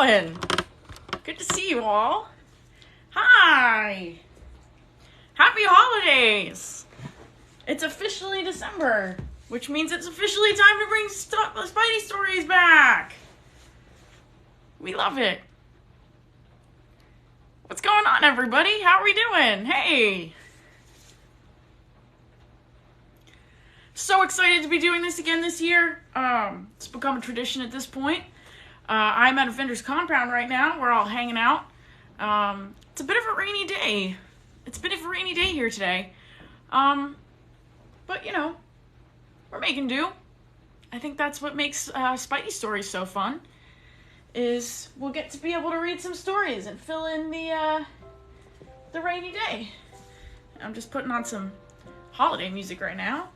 going? Good to see you all. Hi. Happy holidays. It's officially December, which means it's officially time to bring Spidey stories back. We love it. What's going on, everybody? How are we doing? Hey. So excited to be doing this again this year. It's become a tradition at this point. I'm at a vendor's compound right now. We're all hanging out. It's a bit of a rainy day. It's a bit of a rainy day here today. But, you know, we're making do. I think that's what makes Spidey stories so fun, is we'll get to be able to read some stories and fill in the rainy day. I'm just putting on some holiday music right now.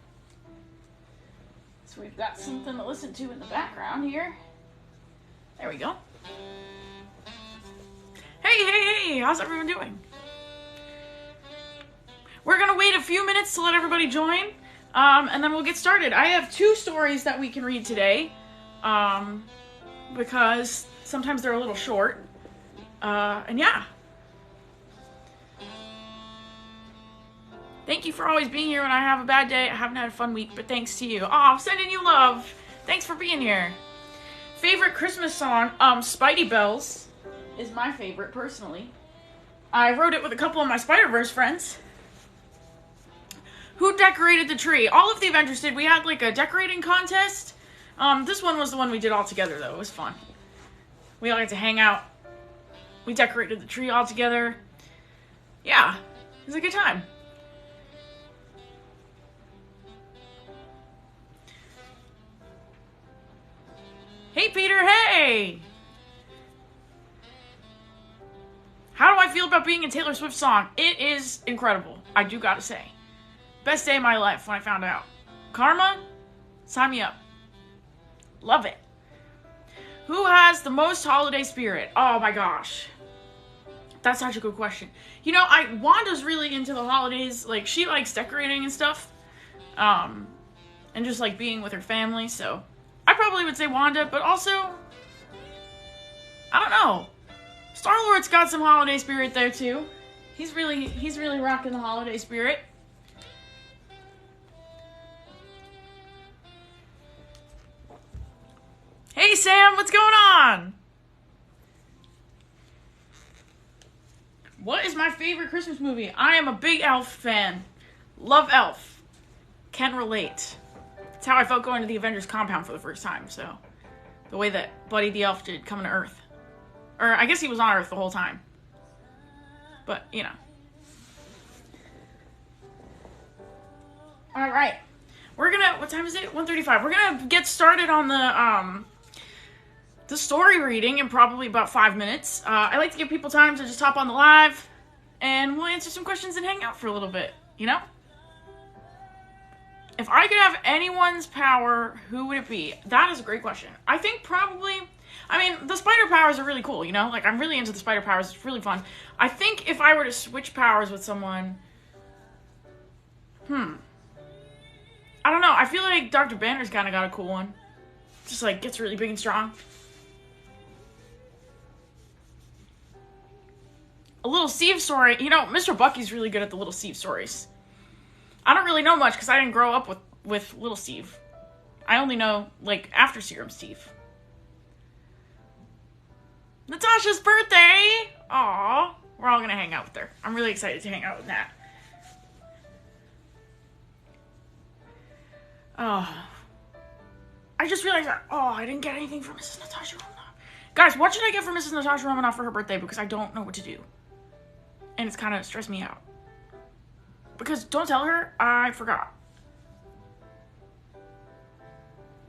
So we've got something to listen to in the background here. There we go. Hey, how's everyone doing? We're gonna wait a few minutes to let everybody join, and then we'll get started. I have 2 stories that we can read today, because sometimes they're a little short, and yeah. Thank you for always being here when I have a bad day. I haven't had a fun week, but thanks to you. I'm sending you love. Thanks for being here. Favorite Christmas song? Spidey Bells is my favorite, personally. I wrote it with a couple of my Spider-Verse friends. Who decorated the tree? All of the Avengers did. We had like a decorating contest. This one was the one we did all together, though. It was fun. We all got to hang out. We decorated the tree all together. Yeah, it was a good time. Hey, Peter, hey! How do I feel about being in Taylor Swift's song? It is incredible, I do gotta say. Best day of my life when I found out. Karma, sign me up. Love it. Who has the most holiday spirit? Oh my gosh. That's such a good question. You know, Wanda's really into the holidays. Like, she likes decorating and stuff. And just like being with her family, so I probably would say Wanda, but also, I don't know. Star-Lord's got some holiday spirit there too. He's really rocking the holiday spirit. Hey Sam, what's going on? What is my favorite Christmas movie? I am a big Elf fan. Love Elf. Can relate. That's how I felt going to the Avengers compound for the first time, so. The way that Buddy the Elf did coming to Earth. Or, I guess he was on Earth the whole time. But, you know. Alright. We're gonna, what time is it? 1:35. We're gonna get started on the story reading in probably about 5 minutes. I like to give people time to just hop on the live, and we'll answer some questions and hang out for a little bit, you know? If I could have anyone's power, who would it be? That is a great question. I think probably, I mean, the spider powers are really cool, you know? Like, I'm really into the spider powers. It's really fun. I think if I were to switch powers with someone, I don't know. I feel like Dr. Banner's kind of got a cool one. Just, like, gets really big and strong. A little Steve story. You know, Mr. Bucky's really good at the little Steve stories. I don't really know much because I didn't grow up with little Steve. I only know, like, after Serum Steve. Natasha's birthday! Aww. We're all gonna hang out with her. I'm really excited to hang out with Nat. Oh. I just realized that, I didn't get anything from Mrs. Natasha Romanoff. Guys, what should I get for Mrs. Natasha Romanoff for her birthday? Because I don't know what to do. And it's kind of stressed me out. Because, don't tell her, I forgot.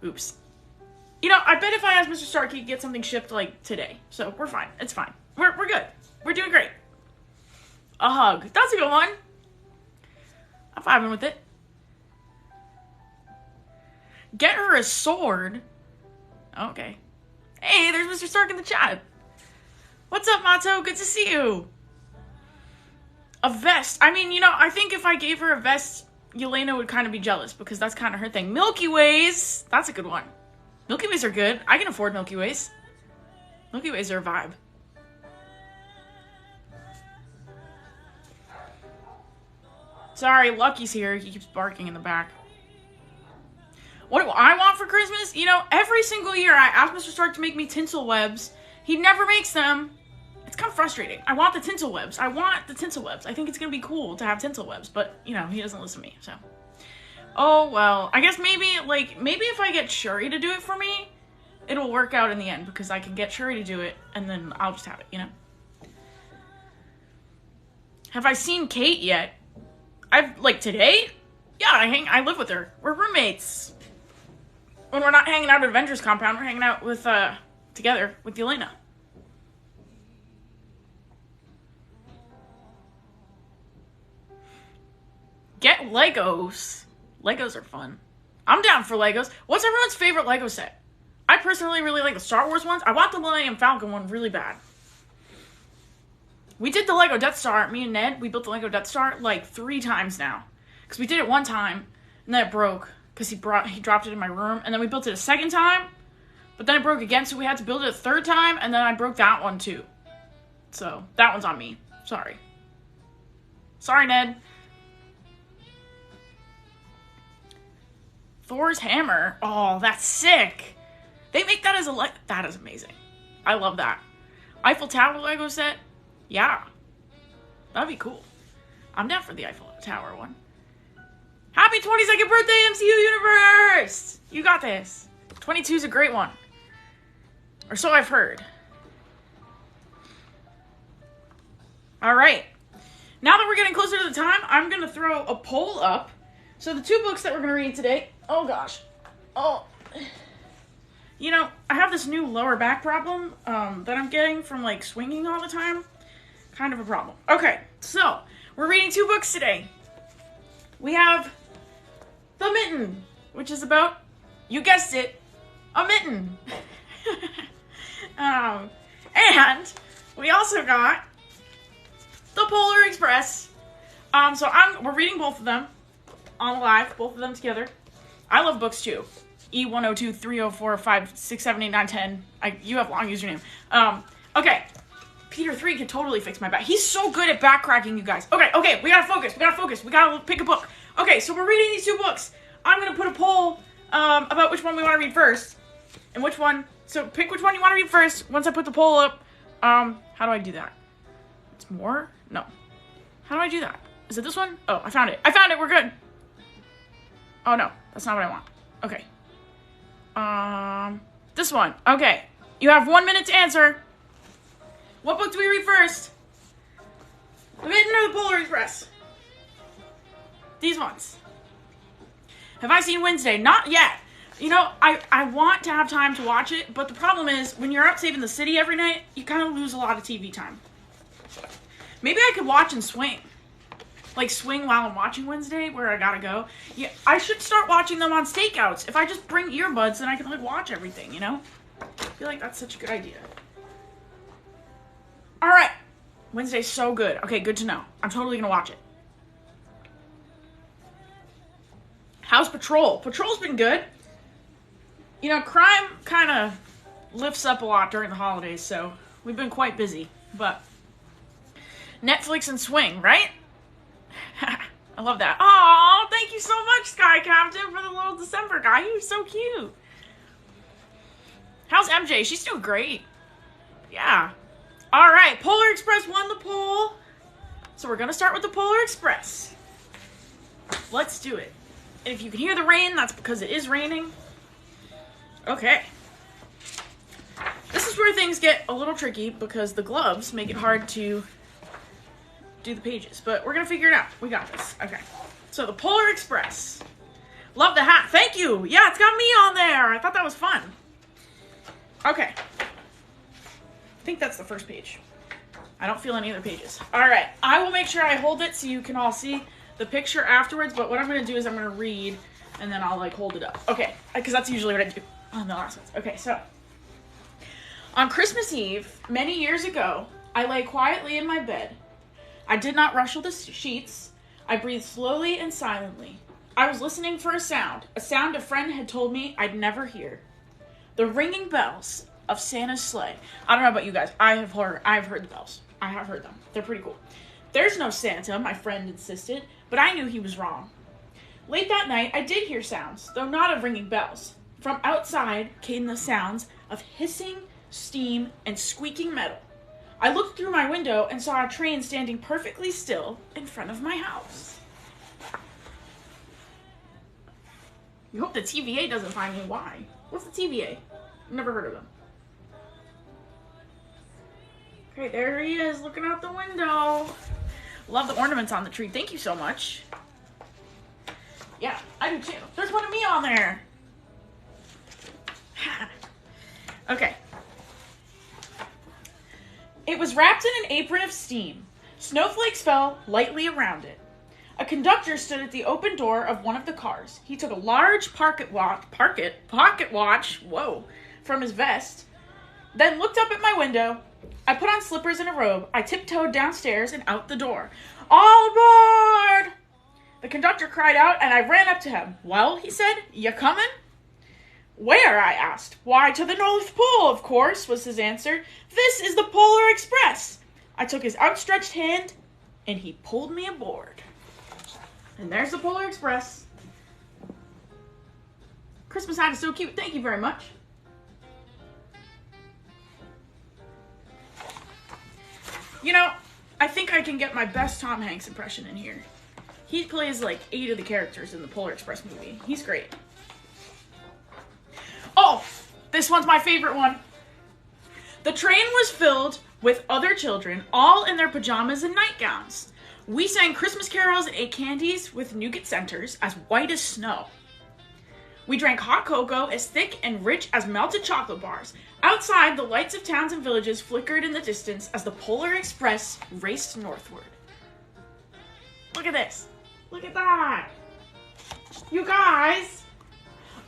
Oops. You know, I bet if I asked Mr. Stark, he'd get something shipped, like, today. So, we're fine. It's fine. We're good. We're doing great. A hug. That's a good one. I'm vibing with it. Get her a sword. Okay. Hey, there's Mr. Stark in the chat. What's up, Mato? Good to see you. A vest. I mean, you know, I think if I gave her a vest, Yelena would kind of be jealous because that's kind of her thing. Milky Ways. That's a good one. Milky Ways are good. I can afford Milky Ways. Milky Way's their vibe. Sorry, Lucky's here. He keeps barking in the back. What do I want for Christmas? You know, every single year I ask Mr. Stark to make me tinsel webs. He never makes them. It's kind of frustrating. I want the tinsel webs. I think it's going to be cool to have tinsel webs, but, you know, he doesn't listen to me, so. Oh, well. I guess maybe if I get Shuri to do it for me, it'll work out in the end, because I can get Shuri to do it, and then I'll just have it, you know? Have I seen Kate yet? Today? Yeah, I live with her. We're roommates. When we're not hanging out at Avengers Compound, we're hanging out with, together with Yelena. Get Legos. Legos are fun. I'm down for Legos. What's everyone's favorite Lego set? I personally really like the Star Wars ones. I want the Millennium Falcon one really bad. We did the Lego Death Star. Me and Ned, we built the Lego Death Star like 3 times now. Because we did it one time, and then it broke. Because he dropped it in my room. And then we built it a second time, but then it broke again, so we had to build it a 3rd time, and then I broke that one too. So, that one's on me. Sorry. Sorry, Ned. Thor's hammer. Oh, that's sick. They make that as a that is amazing. I love that. Eiffel Tower Lego set. Yeah. That'd be cool. I'm down for the Eiffel Tower one. Happy 22nd birthday, MCU Universe! You got this. 22 is a great one. Or so I've heard. Alright. Now that we're getting closer to the time, I'm going to throw a poll up. So the 2 books that we're going to read today... Oh, gosh. Oh. You know, I have this new lower back problem that I'm getting from, swinging all the time. Kind of a problem. Okay, so, we're reading 2 books today. We have The Mitten, which is about, you guessed it, a mitten. And we also got The Polar Express. We're reading both of them on live, both of them together. I love books too. E102 304 5 6 7 8 9 10. You have long username. Okay. Peter 3 could totally fix my back. He's so good at back cracking, you guys. Okay, we gotta focus. We gotta pick a book. Okay, so we're reading these 2 books. I'm gonna put a poll about which one we want to read first. And which one. So pick which one you want to read first. Once I put the poll up. How do I do that? It's more? No. How do I do that? Is it this one? Oh, I found it. We're good. Oh, no. That's not what I want. Okay. This one. Okay. You have 1 minute to answer. What book do we read first? The Mitten or the Polar Express? These ones. Have I seen Wednesday? Not yet. You know, I want to have time to watch it, but the problem is, when you're out saving the city every night, you kind of lose a lot of TV time. Maybe I could watch and swing. Swing while I'm watching Wednesday, where I gotta go. Yeah, I should start watching them on stakeouts. If I just bring earbuds, then I can, watch everything, you know? I feel like that's such a good idea. Alright. Wednesday's so good. Okay, good to know. I'm totally gonna watch it. How's Patrol? Patrol's been good. You know, crime kind of lifts up a lot during the holidays, so we've been quite busy. But Netflix and swing, right? I love that. Oh, thank you so much, Sky Captain, for the little December guy. He was so cute. How's MJ? She's doing great. Yeah. All right, Polar Express won the poll. So we're going to start with the Polar Express. Let's do it. And if you can hear the rain, that's because it is raining. Okay. This is where things get a little tricky because the gloves make it hard to do the pages. But we're going to figure it out. We got this. Okay. So the Polar Express. Love the hat. Thank you. Yeah, it's got me on there. I thought that was fun. Okay. I think that's the first page. I don't feel any other pages. All right. I will make sure I hold it so you can all see the picture afterwards. But what I'm going to do is I'm going to read and then I'll hold it up. Okay. Because that's usually what I do on the last ones. Okay. So on Christmas Eve, many years ago, I lay quietly in my bed. I did not rustle the sheets. I breathed slowly and silently. I was listening for a sound a friend had told me I'd never hear. The ringing bells, of Santa's sleigh. I don't know about you guys. I have heard the bells. I have heard them. They're pretty cool. There's no Santa, my friend insisted, but I knew he was wrong. Late that night, I did hear sounds, though not of ringing bells. From outside came the sounds of hissing, steam, and squeaking metal. I looked through my window and saw a train standing perfectly still in front of my house. You hope the TVA doesn't find me. Why? What's the TVA? Never heard of them. Okay, there he is, looking out the window. Love the ornaments on the tree. Thank you so much. Yeah, I do too. There's one of me on there. Okay. It was wrapped in an apron of steam. Snowflakes fell lightly around it. A conductor stood at the open door of one of the cars. He took a large pocket watch, from his vest, then looked up at my window. I put on slippers and a robe. I tiptoed downstairs and out the door. All aboard! The conductor cried out, and I ran up to him. Well, he said, you coming? Where? I asked. Why, to the North Pole, of course, was his answer. This is the Polar Express. I took his outstretched hand, and he pulled me aboard. And there's the Polar Express. Christmas hat is so cute. Thank you very much. You know, I think I can get my best Tom Hanks impression in here. He plays like 8 of the characters in the Polar Express movie. He's great. Oh, this one's my favorite one. The train was filled with other children, all in their pajamas and nightgowns. We sang Christmas carols and ate candies with nougat centers as white as snow. We drank hot cocoa as thick and rich as melted chocolate bars. Outside, the lights of towns and villages flickered in the distance as the Polar Express raced northward. Look at this. Look at that. You guys.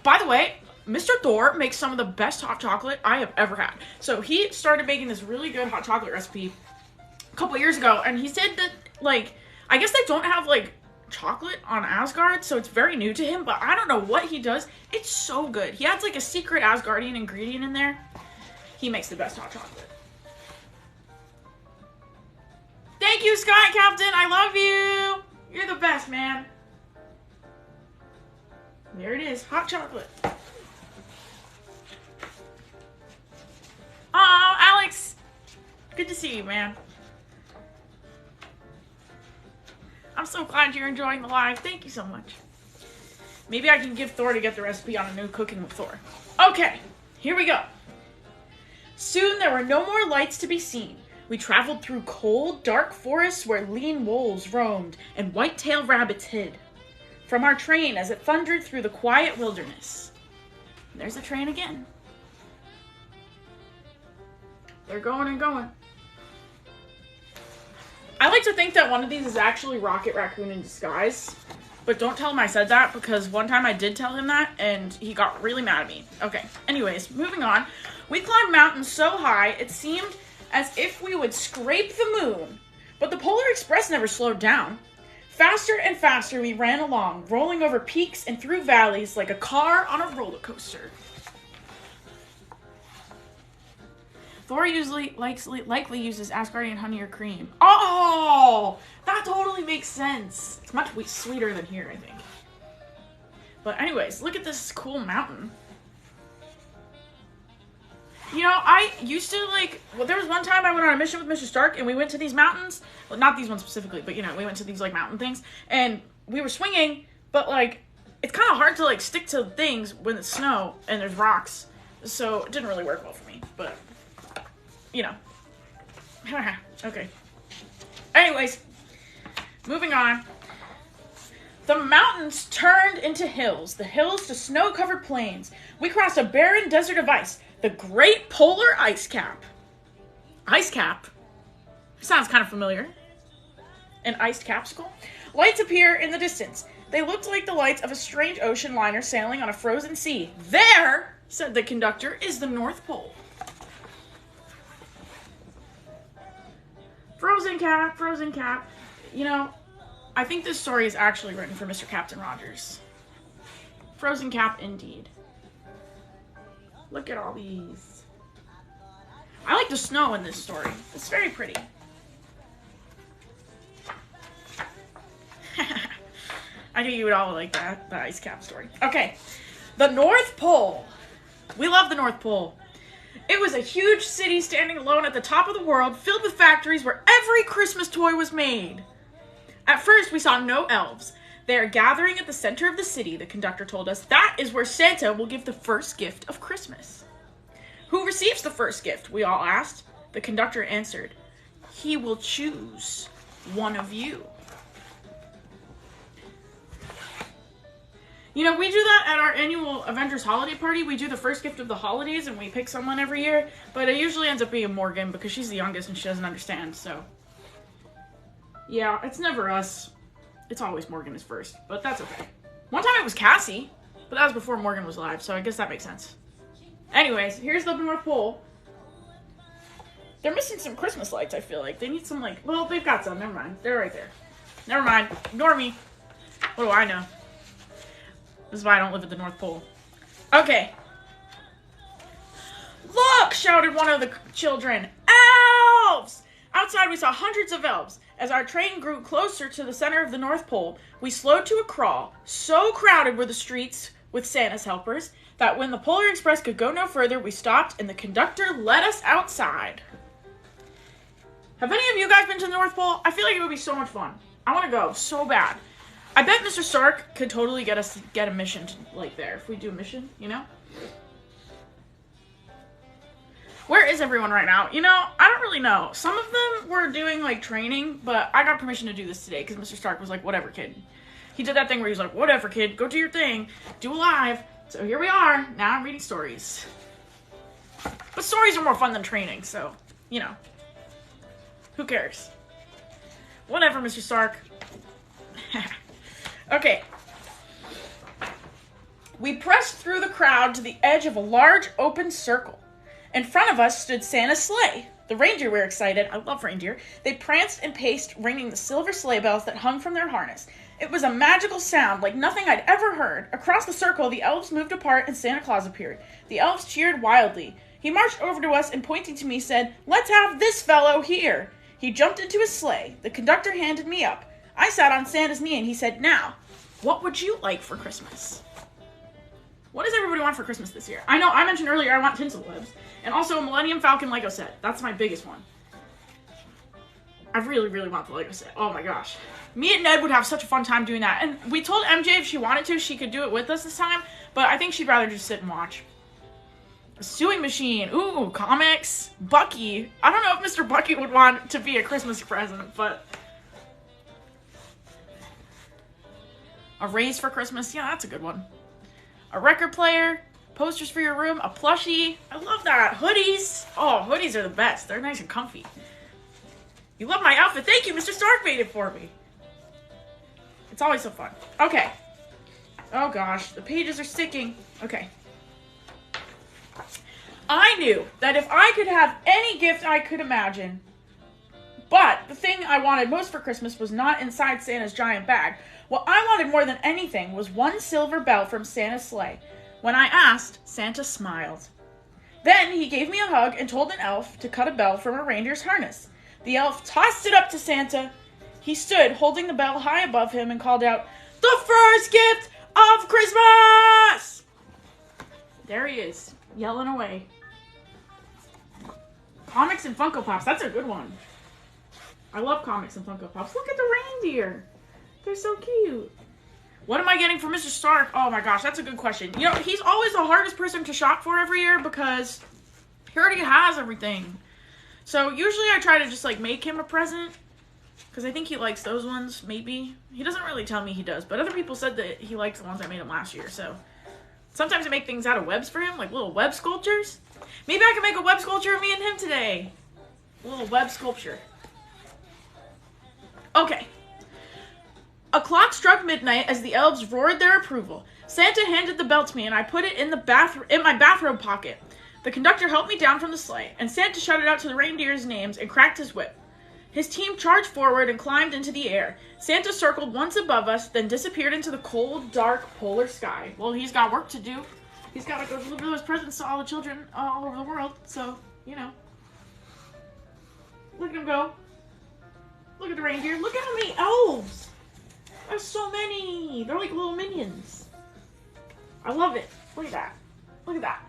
By the way, Mr. Thor makes some of the best hot chocolate I have ever had. So he started making this really good hot chocolate recipe a couple years ago. And he said that, like, I guess they don't have, like, chocolate on Asgard, so it's very new to him, but I don't know what he does. It's so good. He adds like a secret Asgardian ingredient in there. He makes the best hot chocolate. Thank you, Sky Captain. I love you. You're the best, man. There it is. Hot chocolate. Oh, Alex. Good to see you, man. I'm so glad you're enjoying the live. Thank you so much. Maybe I can give Thor to get the recipe on a new Cooking with Thor. Okay, here we go. Soon there were no more lights to be seen. We traveled through cold, dark forests where lean wolves roamed and white-tailed rabbits hid from our train as it thundered through the quiet wilderness. And there's the train again. They're going and going. I like to think that one of these is actually Rocket Raccoon in disguise, but don't tell him I said that because one time I did tell him that and he got really mad at me. Okay, anyways, moving on. We climbed mountains so high it seemed as if we would scrape the moon, but the Polar Express never slowed down. Faster and faster we ran along, rolling over peaks and through valleys like a car on a roller coaster. Thor usually likely uses Asgardian honey or cream. Oh, that totally makes sense. It's much sweeter than here, I think. But anyways, look at this cool mountain. You know, I used to there was one time I went on a mission with Mr. Stark and we went to these mountains. Well, not these ones specifically, but you know, we went to these mountain things and we were swinging, but it's kind of hard to stick to things when it's snow and there's rocks. So it didn't really work well for me, but you know. Okay. Anyways, moving on. The mountains turned into hills, the hills to snow-covered plains. We crossed a barren desert of ice, the Great Polar Ice Cap. Ice cap? Sounds kind of familiar. An iced capsicle? Lights appear in the distance. They looked like the lights of a strange ocean liner sailing on a frozen sea. There, said the conductor, is the North Pole. Frozen Cap, Frozen Cap. You know, I think this story is actually written for Mr. Captain Rogers. Frozen Cap, indeed. Look at all these. I like the snow in this story. It's very pretty. I knew you would all like that, the ice cap story. Okay, the North Pole. We love the North Pole. It was a huge city standing alone at the top of the world, filled with factories where every Christmas toy was made. At first, we saw no elves. They are gathering at the center of the city, the conductor told us. That is where Santa will give the first gift of Christmas. Who receives the first gift? We all asked. The conductor answered, he will choose one of you. You know, we do that at our annual Avengers holiday party. We do the first gift of the holidays, and we pick someone every year. But it usually ends up being Morgan, because she's the youngest and she doesn't understand, so. Yeah, it's never us. It's always Morgan is first, but that's okay. One time it was Cassie, but that was before Morgan was alive, so I guess that makes sense. Anyways, here's the North Pole. They're missing some Christmas lights, I feel like. They need some, like, well, they've got some. Never mind. They're right there. Never mind. Ignore me. What do I know? This is why I don't live at the North Pole. Okay. Look, shouted one of the children. Elves! Outside, we saw hundreds of elves. As our train grew closer to the center of the North Pole, we slowed to a crawl. So crowded were the streets with Santa's helpers that when the Polar Express could go no further, we stopped and the conductor led us outside. Have any of you guys been to the North Pole? I feel like it would be so much fun. I want to go so bad. I bet Mr. Stark could totally get us to get a mission to, like, there. If we do a mission, you know? Where is everyone right now? You know, I don't really know. Some of them were doing, like, training, but I got permission to do this today because Mr. Stark was like, whatever, kid. He did that thing where he was like, whatever, kid. Go do your thing. Do a live. So here we are. Now I'm reading stories. But stories are more fun than training, so, you know. Who cares? Whatever, Mr. Stark. Okay. We pressed through the crowd to the edge of a large open circle. In front of us stood Santa's sleigh. The reindeer were excited. I love reindeer. They pranced and paced, ringing the silver sleigh bells that hung from their harness. It was a magical sound like nothing I'd ever heard. Across the circle, the elves moved apart and Santa Claus appeared. The elves cheered wildly. He marched over to us and pointing to me said, "Let's have this fellow here." He jumped into his sleigh. The conductor handed me up. I sat on Santa's knee and he said, "Now, what would you like for Christmas?" What does everybody want for Christmas this year? I know, I mentioned earlier I want tinsel webs. And also a Millennium Falcon Lego set. That's my biggest one. I really, really want the Lego set. Oh my gosh. Me and Ned would have such a fun time doing that. And we told MJ if she wanted to, she could do it with us this time. But I think she'd rather just sit and watch. A sewing machine. Ooh, comics. Bucky. I don't know if Mr. Bucky would want to be a Christmas present, but... A raise for Christmas. Yeah, that's a good one. A record player. Posters for your room. A plushie. I love that. Hoodies. Oh, hoodies are the best. They're nice and comfy. You love my outfit. Thank you. Mr. Stark made it for me. It's always so fun. Okay. Oh gosh. The pages are sticking. Okay. I knew that if I could have any gift I could imagine, but the thing I wanted most for Christmas was not inside Santa's giant bag. What I wanted more than anything was one silver bell from Santa's sleigh. When I asked, Santa smiled. Then he gave me a hug and told an elf to cut a bell from a reindeer's harness. The elf tossed it up to Santa. He stood holding the bell high above him and called out, "The first gift of Christmas!" There he is, yelling away. Comics and Funko Pops, that's a good one. I love comics and Funko Pops. Look at the reindeer. They're so cute. What am I getting for Mr. Stark? Oh my gosh, that's a good question. You know, he's always the hardest person to shop for every year because he already has everything. So usually I try to just like make him a present because I think he likes those ones, maybe. He doesn't really tell me he does, but other people said that he likes the ones I made him last year, so. Sometimes I make things out of webs for him, like little web sculptures. Maybe I can make a web sculpture of me and him today. A little web sculpture. Okay. A clock struck midnight as the elves roared their approval. Santa handed the bell to me and I put it in my bathrobe pocket. The conductor helped me down from the sleigh, and Santa shouted out to the reindeer's names and cracked his whip. His team charged forward and climbed into the air. Santa circled once above us, then disappeared into the cold, dark polar sky. Well, he's got work to do. He's got to go deliver those presents to all the children all over the world, so, you know. Look at him go. Look at the reindeer. Look at how many elves. There's so many. They're like little minions. I love it. Look at that. Look at that.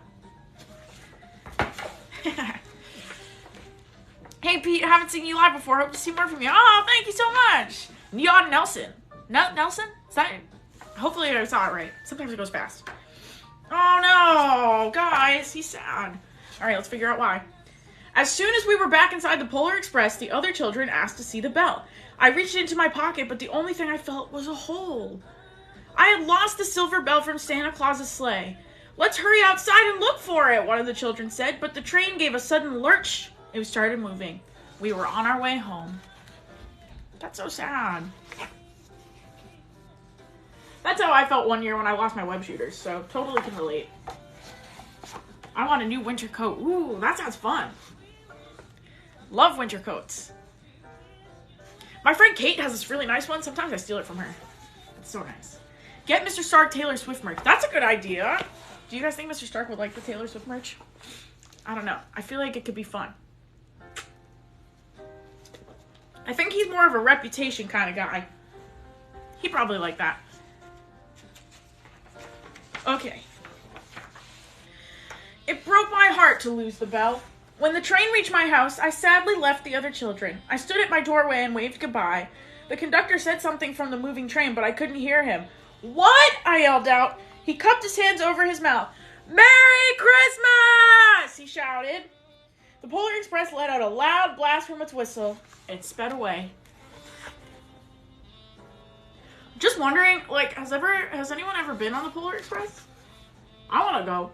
Hey Pete, I haven't seen you live before. Hope to see more from you. Oh, thank you so much. Neon Nelson. Nelson? Is that it? Hopefully I saw it right. Sometimes it goes fast. Oh no, guys, he's sad. All right, let's figure out why. As soon as we were back inside the Polar Express, the other children asked to see the bell. I reached into my pocket, but the only thing I felt was a hole. I had lost the silver bell from Santa Claus's sleigh. Let's hurry outside and look for it, one of the children said, but the train gave a sudden lurch. It started moving. We were on our way home. That's so sad. That's how I felt one year when I lost my web shooters, so totally can relate. I want a new winter coat. Ooh, that sounds fun. Love winter coats. My friend Kate has this really nice one. Sometimes I steal it from her. It's so nice. Get Mr. Stark Taylor Swift merch. That's a good idea. Do you guys think Mr. Stark would like the Taylor Swift merch? I don't know. I feel like it could be fun. I think he's more of a reputation kind of guy. He'd probably like that. Okay. It broke my heart to lose the bell. When the train reached my house, I sadly left the other children. I stood at my doorway and waved goodbye. The conductor said something from the moving train, but I couldn't hear him. What? I yelled out. He cupped his hands over his mouth. Merry Christmas! He shouted. The Polar Express let out a loud blast from its whistle. It sped away. Just wondering, like, has anyone ever been on the Polar Express? I want to go.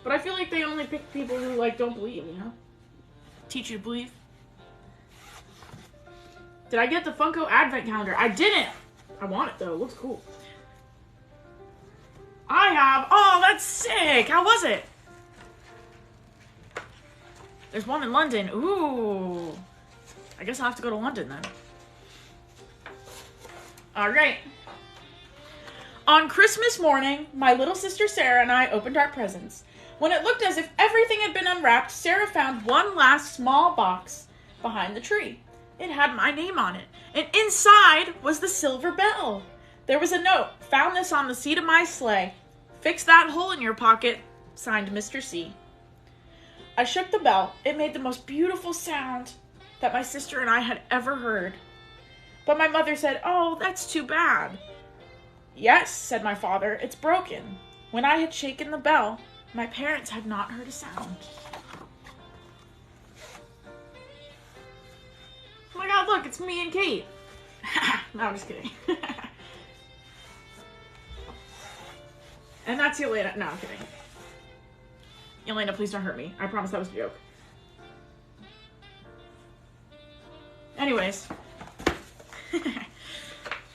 But I feel like they only pick people who, like, don't believe, you know? Teach you to believe. Did I get the Funko Advent Calendar? I didn't! I want it, though. It looks cool. I have. Oh, that's sick! How was it? There's one in London. Ooh. I guess I'll have to go to London, then. Alright. On Christmas morning, my little sister Sarah and I opened our presents. When it looked as if everything had been unwrapped, Sarah found one last small box behind the tree. It had my name on it, and inside was the silver bell. There was a note. Found this on the seat of my sleigh. Fix that hole in your pocket. Signed, Mr. C. I shook the bell. It made the most beautiful sound that my sister and I had ever heard. But my mother said, "Oh, that's too bad." "Yes," said my father, "it's broken." When I had shaken the bell, my parents had not heard a sound. Oh my god, look, it's me and Kate. No, I'm just kidding. And that's Yelena. No, I'm kidding. Yelena, please don't hurt me. I promise that was a joke. Anyways.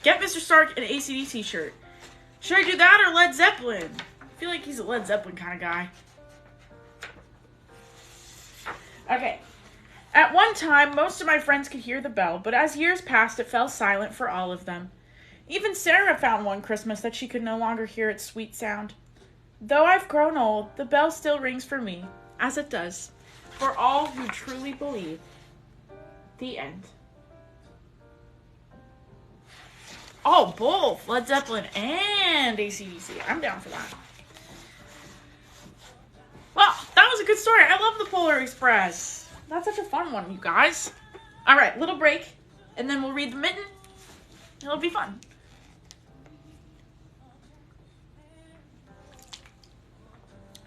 Get Mr. Stark an AC/DC shirt. Should I do that or Led Zeppelin? I feel like he's a Led Zeppelin kind of guy. Okay. At one time, most of my friends could hear the bell, but as years passed, it fell silent for all of them. Even Sarah found one Christmas that she could no longer hear its sweet sound. Though I've grown old, the bell still rings for me, as it does, for all who truly believe. The end. Oh, both Led Zeppelin and AC/DC. I'm down for that. Well, that was a good story. I love the Polar Express. That's such a fun one, you guys. All right, little break, and then we'll read the Mitten. It'll be fun.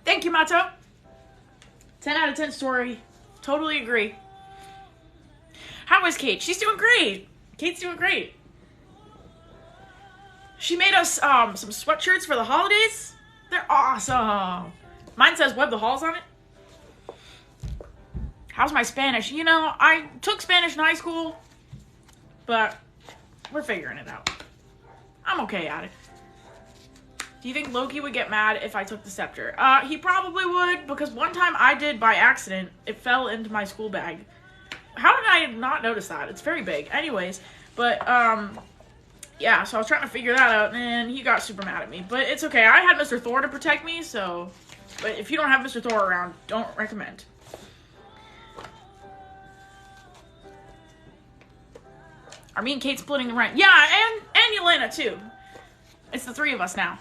Thank you, Mato. 10 out of 10 story. Totally agree. How is Kate? She's doing great. Kate's doing great. She made us some sweatshirts for the holidays. They're awesome. Mine says Web the Halls on it. How's my Spanish? You know, I took Spanish in high school, but we're figuring it out. I'm okay at it. Do you think Loki would get mad if I took the scepter? He probably would, because one time I did by accident. It fell into my school bag. How did I not notice that? It's very big. Anyways, but, yeah, so I was trying to figure that out, and he got super mad at me. But it's okay. I had Mr. Thor to protect me, so... But if you don't have Mr. Thor around, don't recommend. me and Kate splitting the rent? Yeah, and Yelena, too. It's the three of us now.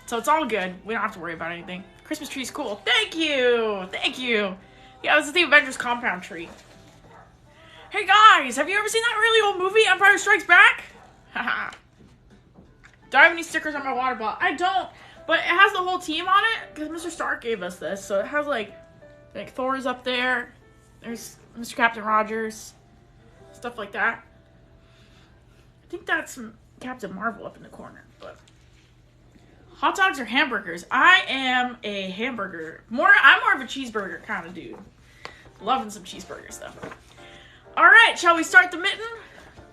So it's all good. We don't have to worry about anything. Christmas tree's cool. Thank you! Thank you! Yeah, this is the Avengers compound tree. Hey guys, have you ever seen that really old movie, Empire Strikes Back? Haha. Do I have any stickers on my water bottle? I don't, but it has the whole team on it, because Mr. Stark gave us this. So it has like Thor's up there. There's Mr. Captain Rogers. Stuff like that. I think that's Captain Marvel up in the corner, but... Hot dogs or hamburgers? I am a hamburger. I'm more of a cheeseburger kind of dude. Loving some cheeseburgers, though. Alright, shall we start the mitten?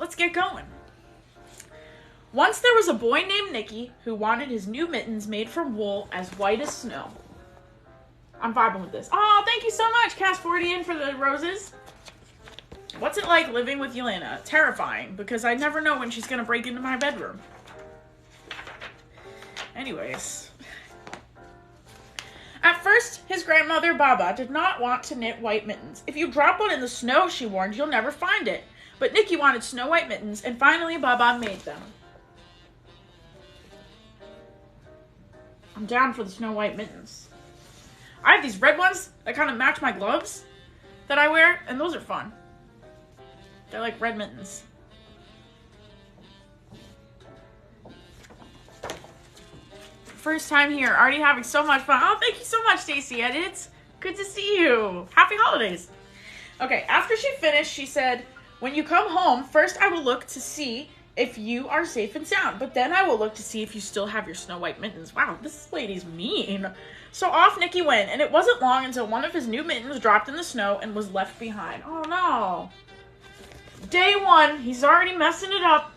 Let's get going. Once there was a boy named Nicky who wanted his new mittens made from wool as white as snow. I'm vibing with this. Oh, thank you so much, Cast40 for the roses. What's it like living with Yelena? Terrifying, because I never know when she's going to break into my bedroom. Anyways. At first, his grandmother, Baba, did not want to knit white mittens. If you drop one in the snow, she warned, you'll never find it. But Nicky wanted snow white mittens, and finally Baba made them. I'm down for the snow white mittens. I have these red ones that kind of match my gloves that I wear, and those are fun. They're like red mittens. First time here, already having so much fun. Oh, thank you so much, Stacey Edits. Good to see you. Happy holidays. Okay, after she finished, she said, when you come home, first I will look to see if you are safe and sound, but then I will look to see if you still have your snow white mittens. Wow, this lady's mean. So off Nicky went, and it wasn't long until one of his new mittens dropped in the snow and was left behind. Oh no. Day one, he's already messing it up.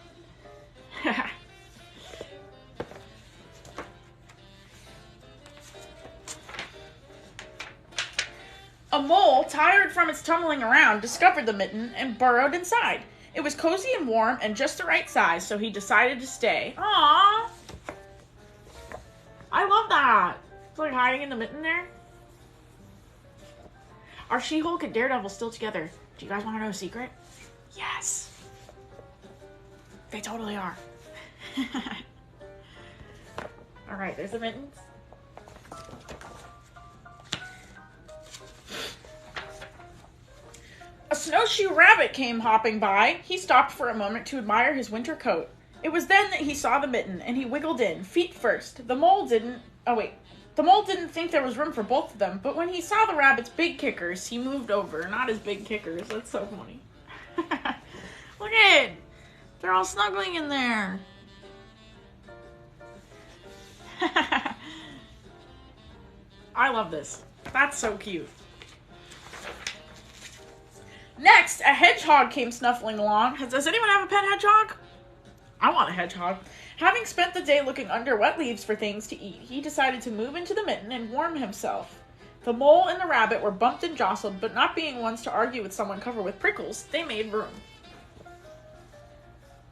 A mole, tired from its tumbling around, discovered the mitten and burrowed inside. It was cozy and warm and just the right size, so he decided to stay. Aww. I love that. It's like hiding in the mitten there. Are She-Hulk and Daredevil still together? Do you guys want to know a secret? Yes. They totally are. Alright, there's the mittens. A snowshoe rabbit came hopping by. He stopped for a moment to admire his winter coat. It was then that he saw the mitten, and he wiggled in, feet first. The mole didn't think there was room for both of them, but when he saw the rabbit's big kickers, he moved over. Not his big kickers. That's so funny. Look at it. They're all snuggling in there. I love this. That's so cute. Next, a hedgehog came snuffling along. Does anyone have a pet hedgehog? I want a hedgehog. Having spent the day looking under wet leaves for things to eat, he decided to move into the mitten and warm himself. The mole and the rabbit were bumped and jostled, but not being ones to argue with someone covered with prickles, they made room.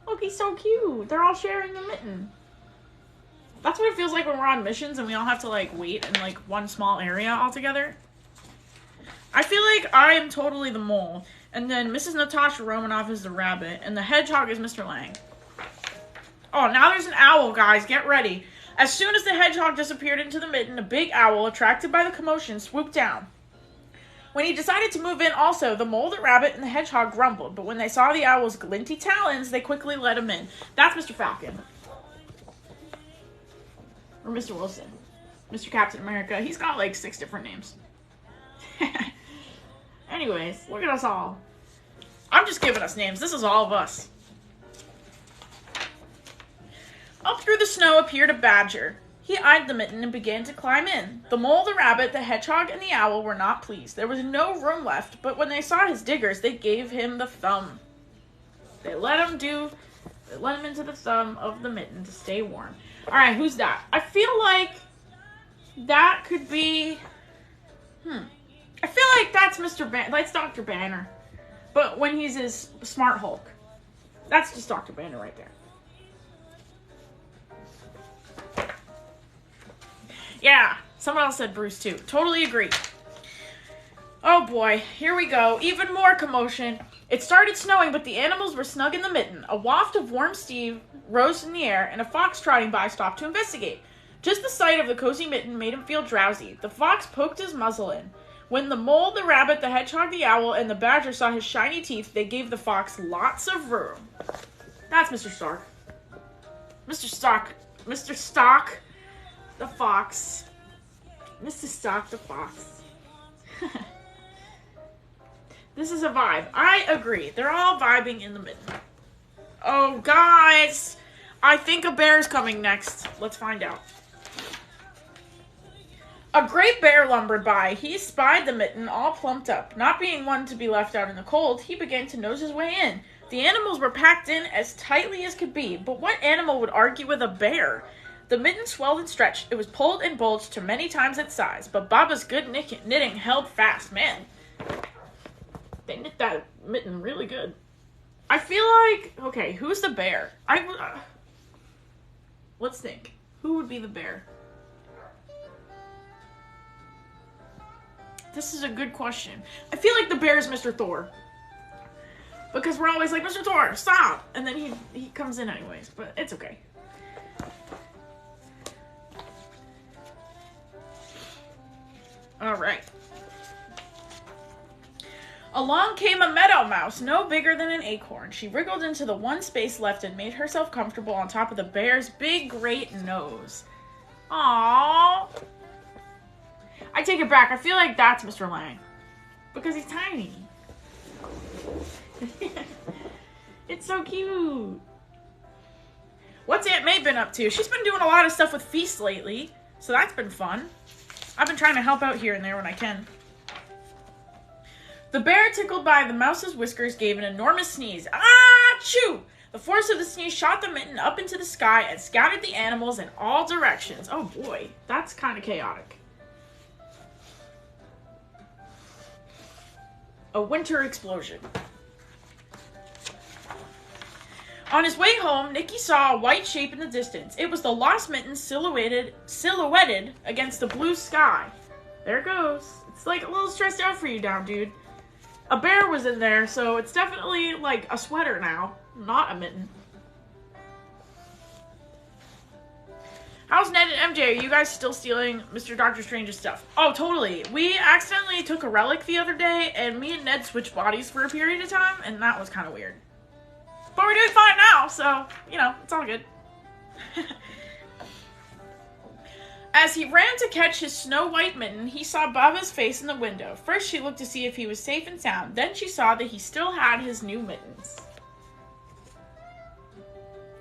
Look, he's so cute. They're all sharing the mitten. That's what it feels like when we're on missions and we all have to, like, wait in, like, one small area all together. I feel like I am totally the mole, and then Mrs. Natasha Romanoff is the rabbit, and the hedgehog is Mr. Lang. Oh, now there's an owl, guys. Get ready. As soon as the hedgehog disappeared into the mitten, a big owl, attracted by the commotion, swooped down. When he decided to move in also, the mole, the rabbit, and the hedgehog grumbled, but when they saw the owl's glinty talons, they quickly let him in. That's Mr. Falcon. Or Mr. Wilson. Mr. Captain America. He's got like 6 different names. Anyways, look at us all. I'm just giving us names. This is all of us. Up through the snow appeared a badger. He eyed the mitten and began to climb in. The mole, the rabbit, the hedgehog, and the owl were not pleased. There was no room left, but when they saw his diggers, they gave him the thumb. They let him into the thumb of the mitten to stay warm. Alright, who's that? I feel like that could be... I feel like that's that's Dr. Banner. But when he's his Smart Hulk. That's just Dr. Banner right there. Yeah, someone else said Bruce too. Totally agree. Oh boy, here we go. Even more commotion. It started snowing, but the animals were snug in the mitten. A waft of warm steam rose in the air, and a fox trotting by stopped to investigate. Just the sight of the cozy mitten made him feel drowsy. The fox poked his muzzle in. When the mole, the rabbit, the hedgehog, the owl, and the badger saw his shiny teeth, they gave the fox lots of room. That's Mr. Stark. Mr. Stark, the fox. Mr. Stark, the fox. This is a vibe. I agree. They're all vibing in the mitten. Oh, guys. I think a bear's coming next. Let's find out. A great bear lumbered by. He spied the mitten all plumped up. Not being one to be left out in the cold, he began to nose his way in. The animals were packed in as tightly as could be, but what animal would argue with a bear? The mitten swelled and stretched. It was pulled and bulged to many times its size, but Baba's good knitting held fast. Man, they knit that mitten really good. I feel like, okay, who's the bear? Let's think. Who would be the bear? This is a good question. I feel like the bear is Mr. Thor. Because we're always like, Mr. Thor, stop! And then he comes in anyways, but it's okay. Alright. Along came a meadow mouse, no bigger than an acorn. She wriggled into the one space left and made herself comfortable on top of the bear's big, great nose. Aww. I take it back. I feel like that's Mr. Lang. Because he's tiny. It's so cute. What's Aunt May been up to? She's been doing a lot of stuff with feasts lately. So that's been fun. I've been trying to help out here and there when I can. The bear, tickled by the mouse's whiskers, gave an enormous sneeze. Achoo! The force of the sneeze shot the mitten up into the sky and scattered the animals in all directions. Oh boy, that's kind of chaotic. A winter explosion. On his way home, Nicky saw a white shape in the distance. It was the lost mitten silhouetted against the blue sky. There it goes. It's like a little stressed out for you down, dude. A bear was in there, so it's definitely like a sweater now, not a mitten. How's Ned and MJ? Are you guys still stealing Mr. Doctor Strange's stuff? Oh, totally. We accidentally took a relic the other day, and me and Ned switched bodies for a period of time, and that was kind of weird. But we're doing fine now, so, you know, it's all good. As he ran to catch his snow-white mitten, he saw Baba's face in the window. First, she looked to see if he was safe and sound. Then she saw that he still had his new mittens.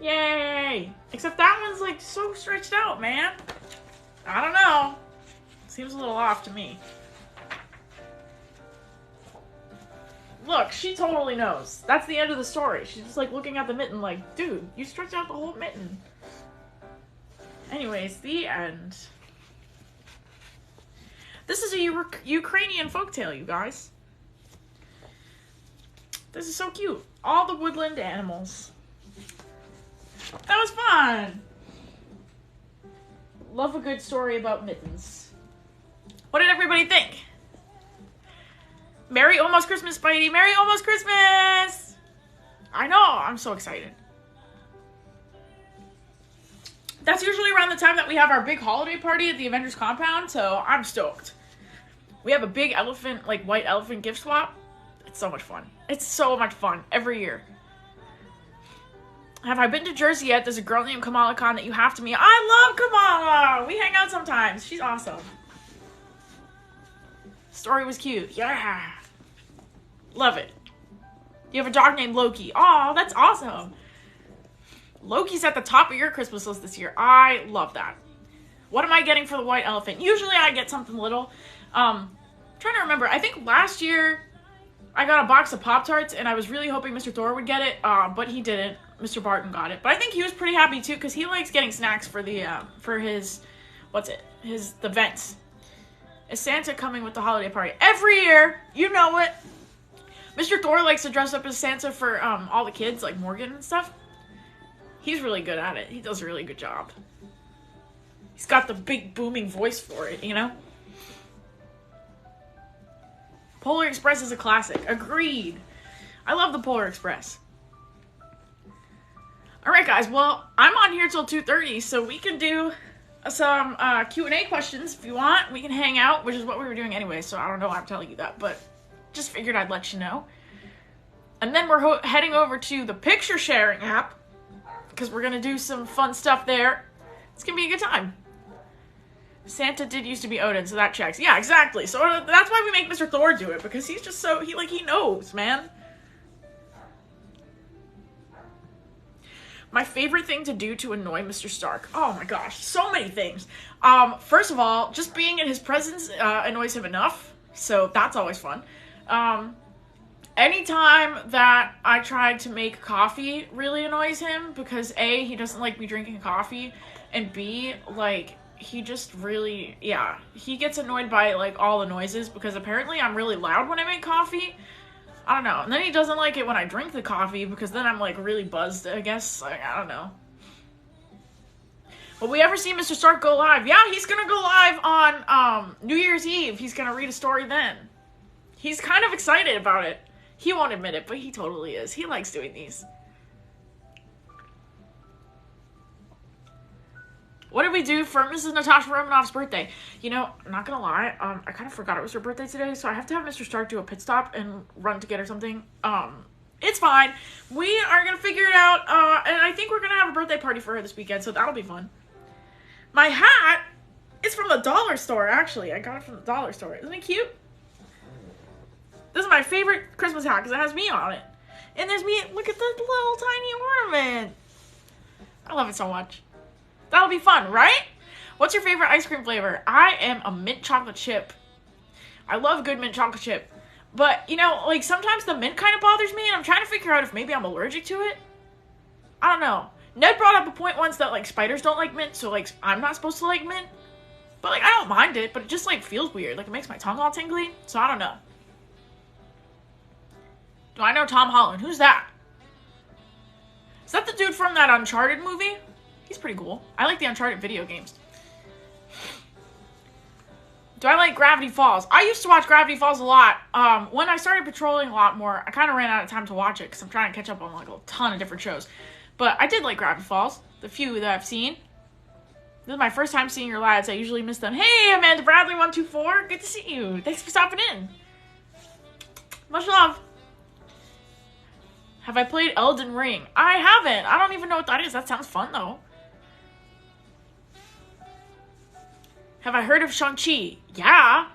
Yay! Except that one's, like, so stretched out, man. I don't know. Seems a little off to me. Look, she totally knows. That's the end of the story. She's just, like, looking at the mitten like, dude, you stretched out the whole mitten. Anyways, the end. This is a Ukrainian folktale, you guys. This is so cute. All the woodland animals. That was fun. Love a good story about mittens. What did everybody think? Merry almost Christmas, Spidey. Merry almost Christmas. I know. I'm so excited. That's usually around the time that we have our big holiday party at the Avengers compound, so I'm stoked. We have a big elephant, like white elephant gift swap. It's so much fun. It's so much fun every year. Have I been to Jersey yet? There's a girl named Kamala Khan that you have to meet. I love Kamala! We hang out sometimes. She's awesome. Story was cute. Yeah. Love it. You have a dog named Loki. Aw, that's awesome. Loki's at the top of your Christmas list this year. I love that. What am I getting for the white elephant? Usually I get something little. Trying to remember. I think last year I got a box of Pop-Tarts and I was really hoping Mr. Thor would get it, but he didn't. Mr. Barton got it. But I think he was pretty happy too because he likes getting snacks for the for his the vents. Is Santa coming with the holiday party? Every year, you know it. Mr. Thor likes to dress up as Santa for all the kids, like Morgan and stuff. He's really good at it. He does a really good job. He's got the big booming voice for it, you know? Polar Express is a classic. Agreed. I love the Polar Express. Alright guys, well, I'm on here till 2:30, so we can do some Q&A questions if you want. We can hang out, which is what we were doing anyway, so I don't know why I'm telling you that, but just figured I'd let you know. And then we're heading over to the picture sharing app, because we're going to do some fun stuff there. It's going to be a good time. Santa did used to be Odin, so that checks. Yeah, exactly. So that's why we make Mr. Thor do it, because he's just so, he knows, man. My favorite thing to do to annoy Mr. Stark. Oh my gosh, so many things. First of all, just being in his presence annoys him enough, so that's always fun. Anytime that I try to make coffee really annoys him, because A, he doesn't like me drinking coffee, and B, like, he just really, yeah, he gets annoyed by, like, all the noises, because apparently I'm really loud when I make coffee. I don't know. And then he doesn't like it when I drink the coffee, because then I'm, like, really buzzed, I guess. Like, I don't know. Will we ever see Mr. Stark go live? Yeah, he's gonna go live on New Year's Eve. He's gonna read a story then. He's kind of excited about it. He won't admit it, but he totally is. He likes doing these. What did we do for Mrs. Natasha Romanoff's birthday? You know, I'm not gonna lie, I kind of forgot it was her birthday today, so I have to have Mr. Stark do a pit stop and run to get her something. It's fine. We are gonna figure it out, and I think we're gonna have a birthday party for her this weekend, so that'll be fun. My hat is from the dollar store, actually. I got it from the dollar store. Isn't it cute? This is my favorite Christmas hat, because it has me on it. And there's me, look at this little tiny ornament. I love it so much. That'll be fun, right? What's your favorite ice cream flavor? I am a mint chocolate chip. I love good mint chocolate chip. But, you know, like, sometimes the mint kind of bothers me, and I'm trying to figure out if maybe I'm allergic to it. I don't know. Ned brought up a point once that, like, spiders don't like mint, so, like, I'm not supposed to like mint. But, like, I don't mind it, but it just, like, feels weird. Like, it makes my tongue all tingly, so I don't know. Do I know Tom Holland? Who's that? Is that the dude from that Uncharted movie? He's pretty cool. I like the Uncharted video games. Do I like Gravity Falls? I used to watch Gravity Falls a lot. When I started patrolling a lot more, I kind of ran out of time to watch it because I'm trying to catch up on like a ton of different shows. But I did like Gravity Falls, the few that I've seen. This is my first time seeing your lads. I usually miss them. Hey, Amanda Bradley 124. Good to see you. Thanks for stopping in. Much love. Have I played Elden Ring? I haven't. I don't even know what that is. That sounds fun, though. Have I heard of Shang-Chi? Yeah.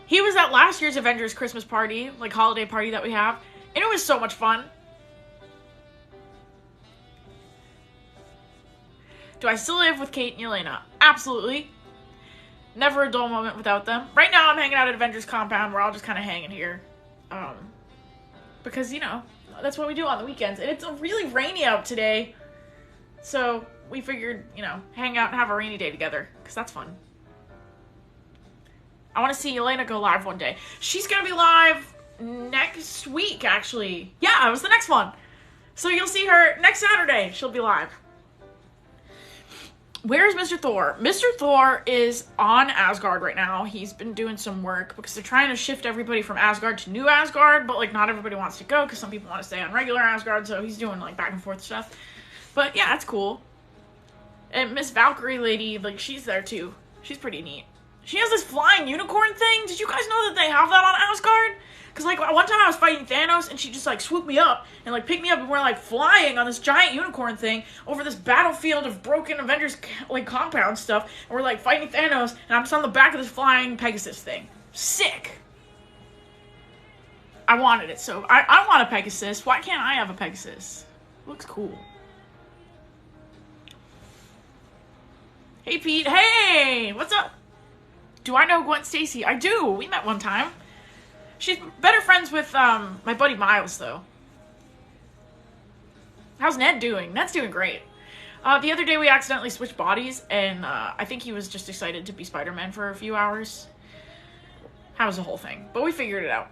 He was at last year's Avengers Christmas party, like holiday party that we have. And it was so much fun. Do I still live with Kate and Elena? Absolutely. Never a dull moment without them. Right now I'm hanging out at Avengers Compound. We're all just kind of hanging here. Because, you know, that's what we do on the weekends. And it's really rainy out today. So we figured, you know, hang out and have a rainy day together. Because that's fun. I want to see Elena go live one day. She's going to be live next week, actually. Yeah, it was the next one. So you'll see her next Saturday. She'll be live. Where's Mr. Thor? Mr. Thor is on Asgard right now. He's been doing some work because they're trying to shift everybody from Asgard to New Asgard, but, like, not everybody wants to go because some people want to stay on regular Asgard, so he's doing, like, back and forth stuff. But, yeah, that's cool. And Miss Valkyrie lady, like, she's there, too. She's pretty neat. She has this flying unicorn thing. Did you guys know that they have that on Asgard? Because, like, one time I was fighting Thanos, and she just, like, swooped me up and, like, picked me up, and we're, like, flying on this giant unicorn thing over this battlefield of broken Avengers, like, compound stuff, and we're, like, fighting Thanos, and I'm just on the back of this flying Pegasus thing. Sick! I wanted it, so I want a Pegasus. Why can't I have a Pegasus? Looks cool. Hey, Pete. Hey! What's up? Do I know Gwen Stacy? I do! We met one time. She's better friends with, my buddy Miles, though. How's Ned doing? Ned's doing great. The other day we accidentally switched bodies, and, I think he was just excited to be Spider-Man for a few hours. That was the whole thing. But we figured it out.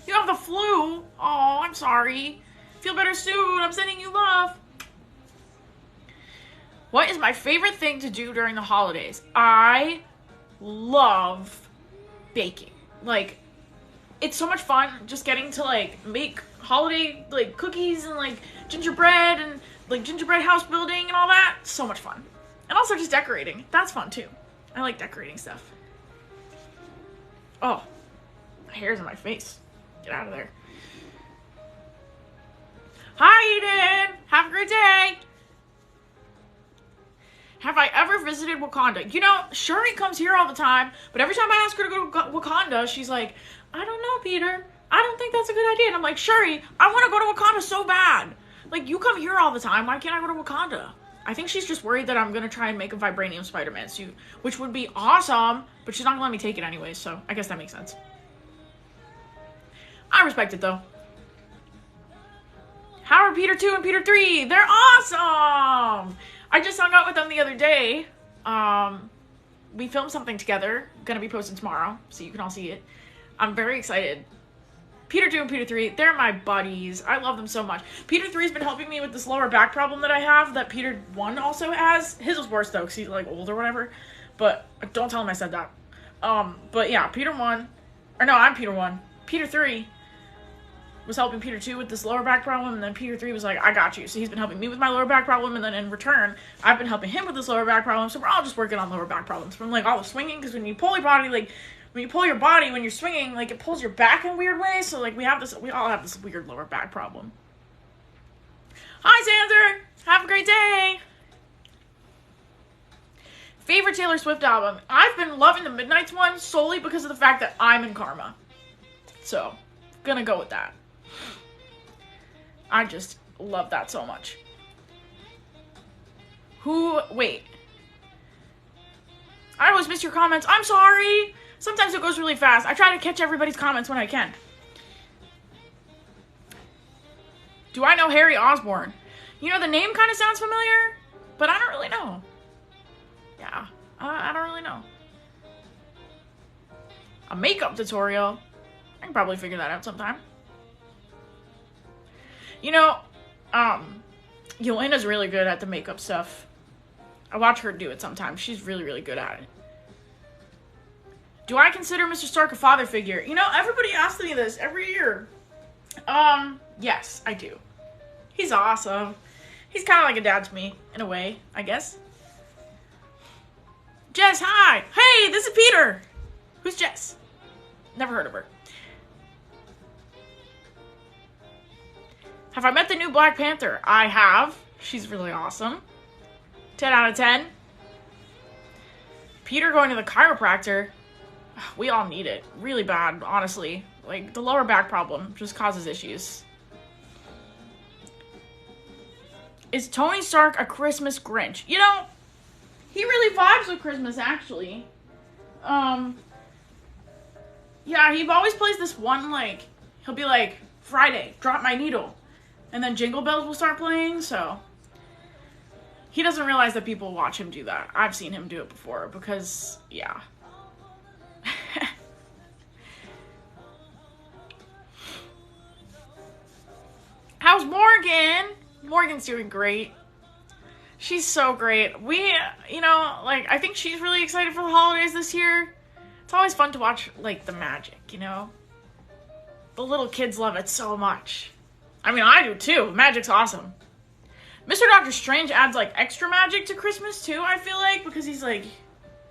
You have the flu! Oh, I'm sorry. Feel better soon. I'm sending you love. What is my favorite thing to do during the holidays? I love baking. Like, it's so much fun just getting to, like, make holiday, like, cookies and, like, gingerbread and, like, gingerbread house building and all that. So much fun. And also just decorating. That's fun, too. I like decorating stuff. Oh, my hair's in my face. Get out of there. Hi, Eden! Have a great day! Have I ever visited Wakanda? You know, Shuri comes here all the time, but every time I ask her to go to Wakanda, she's like, I don't know, Peter. I don't think that's a good idea. And I'm like, Shuri, I want to go to Wakanda so bad. Like, you come here all the time. Why can't I go to Wakanda? I think she's just worried that I'm going to try and make a vibranium Spider-Man suit, which would be awesome, but she's not going to let me take it anyway, so I guess that makes sense. I respect it, though. How are Peter 2 and Peter 3? They're awesome! I just hung out with them the other day. We filmed something together. Gonna be posted tomorrow, so you can all see it. I'm very excited. Peter 2 and Peter 3, they're my buddies. I love them so much. Peter 3's been helping me with this lower back problem that I have that Peter 1 also has. His was worse, though, because he's, like, old or whatever. But don't tell him I said that. But yeah, Peter 1. Or no, I'm Peter 1. Peter 3 was helping Peter 2 with this lower back problem, and then Peter 3 was like, I got you. So he's been helping me with my lower back problem, and then in return, I've been helping him with this lower back problem, so we're all just working on lower back problems. From, like, all the swinging, because when you pull your body, like, when you pull your body, when you're swinging, like, it pulls your back in weird ways, so, like, we all have this weird lower back problem. Hi, Xander! Have a great day! Favorite Taylor Swift album? I've been loving the Midnight's one solely because of the fact that I'm in Karma. So, gonna go with that. I just love that so much. Wait. I always miss your comments. I'm sorry. Sometimes it goes really fast. I try to catch everybody's comments when I can. Do I know Harry Osborn? You know, the name kind of sounds familiar, but I don't really know. Yeah, I don't really know. A makeup tutorial. I can probably figure that out sometime. You know, Yelena's really good at the makeup stuff. I watch her do it sometimes. She's really, really good at it. Do I consider Mr. Stark a father figure? You know, everybody asks me this every year. Yes, I do. He's awesome. He's kind of like a dad to me, in a way, I guess. Jess, hi! Hey, this is Peter! Who's Jess? Never heard of her. Have I met the new Black Panther? I have. She's really awesome. 10 out of 10. Peter going to the chiropractor. We all need it. Really bad, honestly. Like, the lower back problem just causes issues. Is Tony Stark a Christmas Grinch? You know, he really vibes with Christmas, actually. Yeah, he always plays this one, like, he'll be like, Friday, drop my needle. And then Jingle Bells will start playing, so. He doesn't realize that people watch him do that. I've seen him do it before, because, yeah. How's Morgan? Morgan's doing great. She's so great. We, you know, like, I think she's really excited for the holidays this year. It's always fun to watch, like, the magic, you know? The little kids love it so much. I mean, I do too. Magic's awesome. Mr. Doctor Strange adds, like, extra magic to Christmas, too, I feel like, because he's like,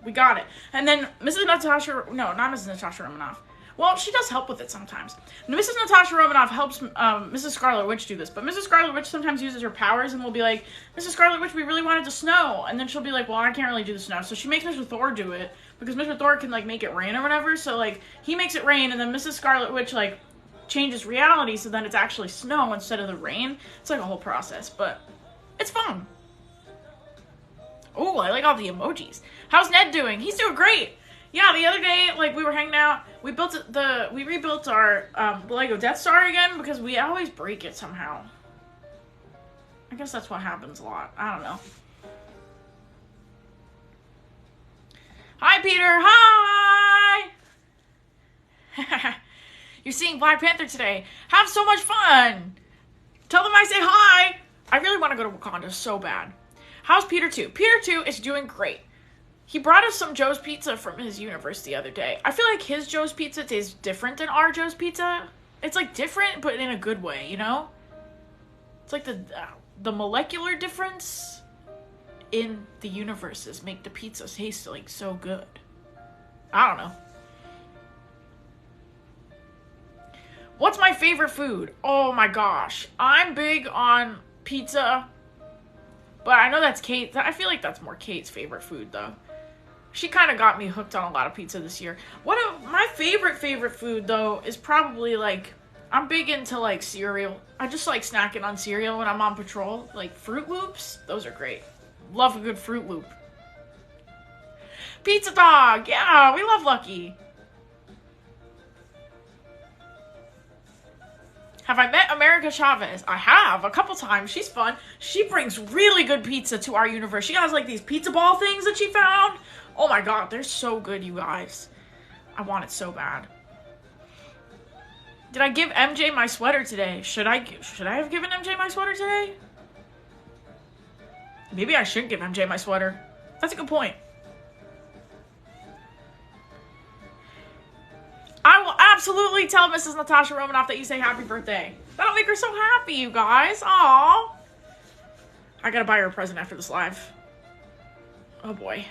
we got it. And then Mrs. Natasha, no, not Mrs. Natasha Romanoff. Well, she does help with it sometimes. Mrs. Natasha Romanoff helps Mrs. Scarlet Witch do this, but Mrs. Scarlet Witch sometimes uses her powers and will be like, Mrs. Scarlet Witch, we really wanted to snow. And then she'll be like, well, I can't really do the snow. So she makes Mr. Thor do it, because Mr. Thor can, like, make it rain or whatever. So, like, he makes it rain, and then Mrs. Scarlet Witch, like, changes reality so then it's actually snow instead of the rain. It's like a whole process, but it's fun. Oh, I like all the emojis. How's Ned doing? He's doing great. Yeah, the other day, like, we were hanging out. We rebuilt our Lego Death Star again because we always break it somehow. I guess that's what happens a lot. I don't know. Hi, Peter. Hi. You're seeing Black Panther today. Have so much fun. Tell them I say hi. I really want to go to Wakanda so bad. How's Peter 2? Peter 2 is doing great. He brought us some Joe's Pizza from his universe the other day. I feel like his Joe's Pizza tastes different than our Joe's Pizza. It's like different, but in a good way, you know? It's like the molecular difference in the universes make the pizza taste like so good. I don't know. What's my favorite food? Oh my gosh. I'm big on pizza. But I know that's Kate. I feel like that's more Kate's favorite food though. She kind of got me hooked on a lot of pizza this year. My favorite food, though, is probably, like, I'm big into, like, cereal. I just like snacking on cereal when I'm on patrol. Like, Fruit Loops, those are great. Love a good Fruit Loop. Pizza Dog, yeah, we love Lucky. Have I met America Chavez? I have, a couple times. She's fun. She brings really good pizza to our universe. She has, like, these pizza ball things that she found. Oh my god, they're so good, you guys. I want it so bad. Did I give MJ my sweater today? Should I have given MJ my sweater today? Maybe I should give MJ my sweater. That's a good point. I will absolutely tell Mrs. Natasha Romanoff that you say happy birthday. That'll make her so happy, you guys. Aww. I gotta buy her a present after this live. Oh boy.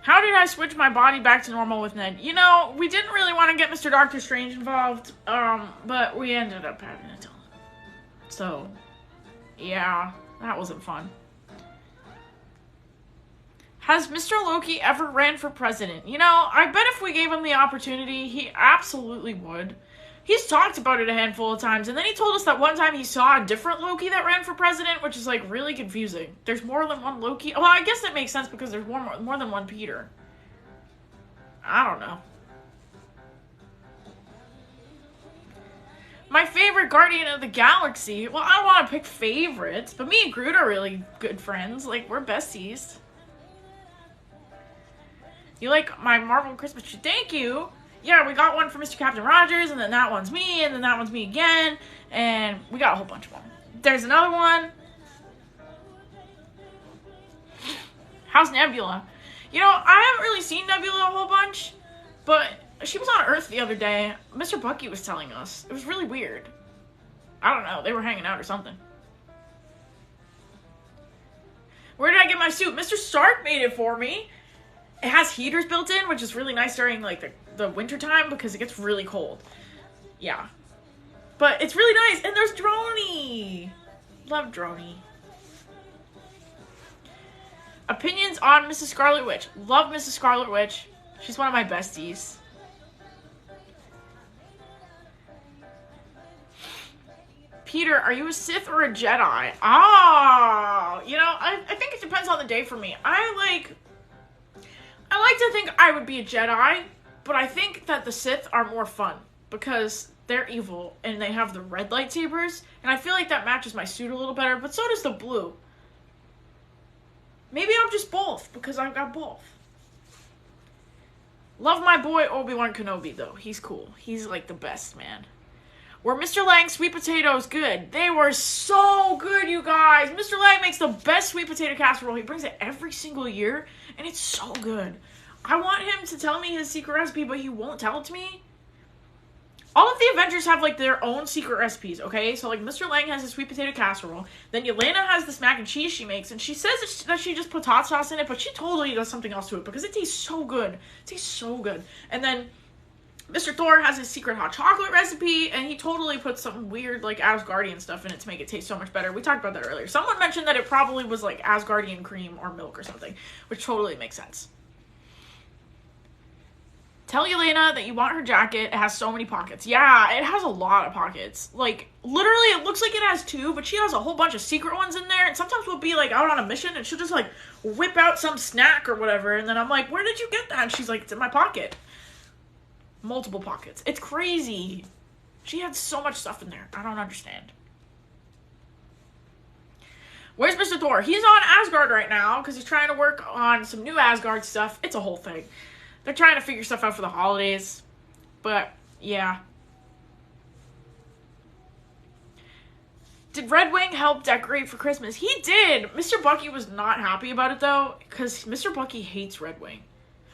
How did I switch my body back to normal with Ned? You know, we didn't really want to get Mr. Doctor Strange involved, but we ended up having to tell him. So, yeah, that wasn't fun. Has Mr. Loki ever ran for president? You know, I bet if we gave him the opportunity, he absolutely would. He's talked about it a handful of times, and then he told us that one time he saw a different Loki that ran for president, which is, like, really confusing. There's more than one Loki. Well, I guess that makes sense because there's more than one Peter. I don't know. My favorite Guardian of the Galaxy? Well, I don't want to pick favorites, but me and Groot are really good friends. Like, we're besties. You like my Marvel Christmas tree? Thank you! Yeah, we got one for Mr. Captain Rogers, and then that one's me, and then that one's me again, and we got a whole bunch of them. There's another one. How's Nebula? You know, I haven't really seen Nebula a whole bunch, but she was on Earth the other day. Mr. Bucky was telling us. It was really weird. I don't know, they were hanging out or something. Where did I get my suit? Mr. Stark made it for me. It has heaters built in, which is really nice during, like, the winter time because it gets really cold. Yeah. But it's really nice. And there's Droney. Love Droney. Opinions on Mrs. Scarlet Witch. Love Mrs. Scarlet Witch. She's one of my besties. Peter, are you a Sith or a Jedi? Ah, you know, I think it depends on the day for me. I like to think I would be a Jedi, but I think that the Sith are more fun because they're evil and they have the red lightsabers, and I feel like that matches my suit a little better, but so does the blue. Maybe I'm just both because I've got both. Love my boy Obi-Wan Kenobi, though. He's cool. He's, like, the best, man. Were Mr. Lang's sweet potatoes good? They were so good, you guys. Mr. Lang makes the best sweet potato casserole. He brings it every single year, and it's so good. I want him to tell me his secret recipe, but he won't tell it to me. All of the Avengers have, like, their own secret recipes, okay? So, like, Mr. Lang has his sweet potato casserole. Then Yelena has this mac and cheese she makes, and she says that she just puts hot sauce in it, but she totally does something else to it because it tastes so good. It tastes so good. And then Mr. Thor has his secret hot chocolate recipe, and he totally puts some weird, like, Asgardian stuff in it to make it taste so much better. We talked about that earlier. Someone mentioned that it probably was, like, Asgardian cream or milk or something, which totally makes sense. Tell Yelena that you want her jacket. It has so many pockets. Yeah, it has a lot of pockets. Like, literally, it looks like it has 2, but she has a whole bunch of secret ones in there, and sometimes we'll be, like, out on a mission, and she'll just, like, whip out some snack or whatever, and then I'm like, where did you get that? And she's like, it's in my pocket. Multiple pockets. It's crazy. She had so much stuff in there. I don't understand. Where's Mr. Thor? He's on Asgard right now because he's trying to work on some new Asgard stuff. It's a whole thing. They're trying to figure stuff out for the holidays. But, yeah. Did Red Wing help decorate for Christmas? He did. Mr. Bucky was not happy about it, though, because Mr. Bucky hates Red Wing.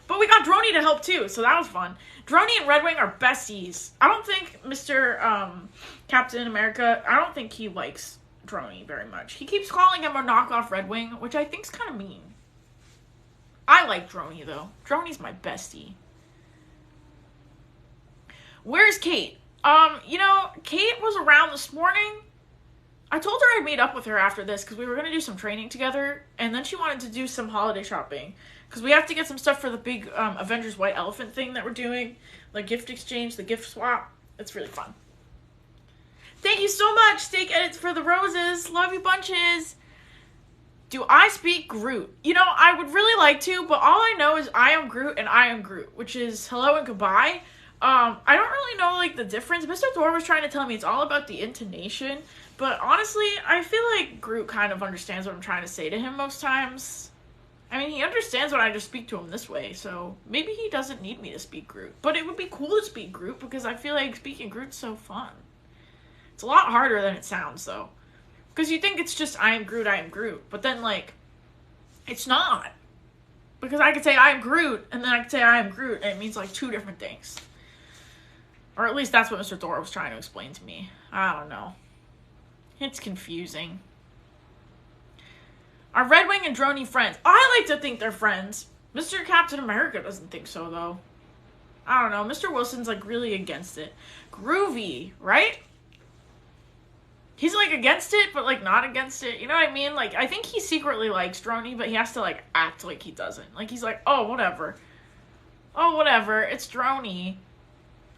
But we got Droney to help, too, so that was fun. Droney and Red Wing are besties. I don't think Mr. Captain America, I don't think he likes Droney very much. He keeps calling him a knockoff Red Wing, which I think's kind of mean. I like Droney, though. Droney's my bestie. Where's Kate? Kate was around this morning. I told her I'd meet up with her after this because we were going to do some training together, and then she wanted to do some holiday shopping because we have to get some stuff for the big Avengers White Elephant thing that we're doing, the gift exchange, the gift swap. It's really fun. Thank you so much, Steak Edits, for the roses. Love you bunches. Do I speak Groot? I would really like to, but all I know is I am Groot and I am Groot, which is hello and goodbye. I don't really know, the difference. Mr. Thor was trying to tell me it's all about the intonation, but honestly, I feel like Groot kind of understands what I'm trying to say to him most times. I mean, he understands when I just speak to him this way, so maybe he doesn't need me to speak Groot. But it would be cool to speak Groot, because I feel like speaking Groot's so fun. It's a lot harder than it sounds, though. Because you think it's just, I am Groot, but then, it's not. Because I could say, I am Groot, and then I could say, I am Groot, and it means, two different things. Or at least that's what Mr. Thor was trying to explain to me. I don't know. It's confusing. Are Red Wing and Droney friends? I like to think they're friends. Mr. Captain America doesn't think so, though. I don't know. Mr. Wilson's, really against it. Groovy, right? He's, against it, but, not against it. You know what I mean? I think he secretly likes Droney, but he has to, act like he doesn't. He's like, oh, whatever. Oh, whatever. It's Droney.